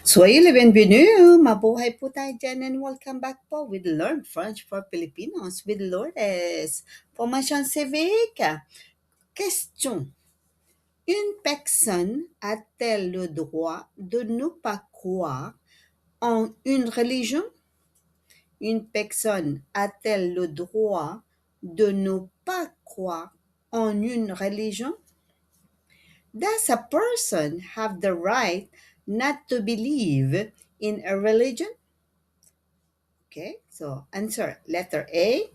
Soyez le bienvenu! Mabuhay po tayo dyan and welcome back po with Learn French for Filipinos with Lourdes. Formation civique. Question. Une personne a-t-elle le droit de ne pas croire en une religion? Une personne a-t-elle le droit de ne pas croire en une religion? Does a person have the right not to believe in a religion? Okay, so answer letter A,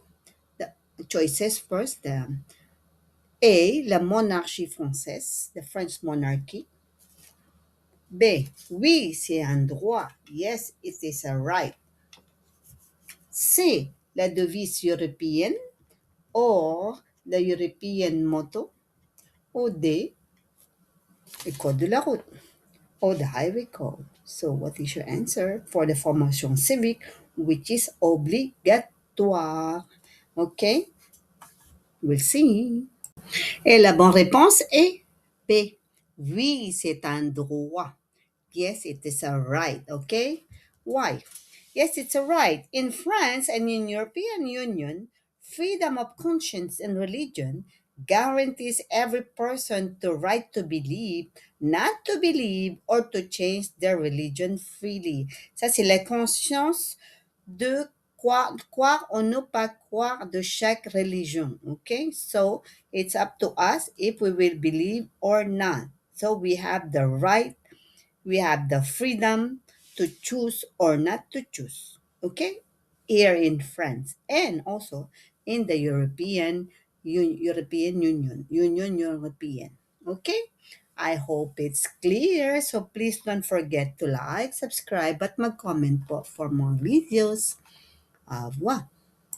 the choices first. A, la monarchie française, the French monarchy. B, oui, c'est un droit. Yes, it is a right. C, la devise européenne or the European motto. Ou D, le code de la route or the highway code. So what is your answer for the formation civique, which is obligatoire? Okay, we'll see. Et la bonne réponse est B. Oui, c'est un droit. Yes, it is a right. Okay? Why? Yes, it's a right. In France and in European Union, freedom of conscience and religion guarantees every person the right to believe, not to believe, or to change their religion freely. Ça, c'est la conscience de croire ou ne pas croire de chaque religion. Okay? So it's up to us if we will believe or not. So we have the right, we have the freedom to choose or not to choose. Okay? Here in France and also in the European Union European. Okay? I hope it's clear. So please don't forget to like, subscribe, at mag-comment po for more videos. Au revoir.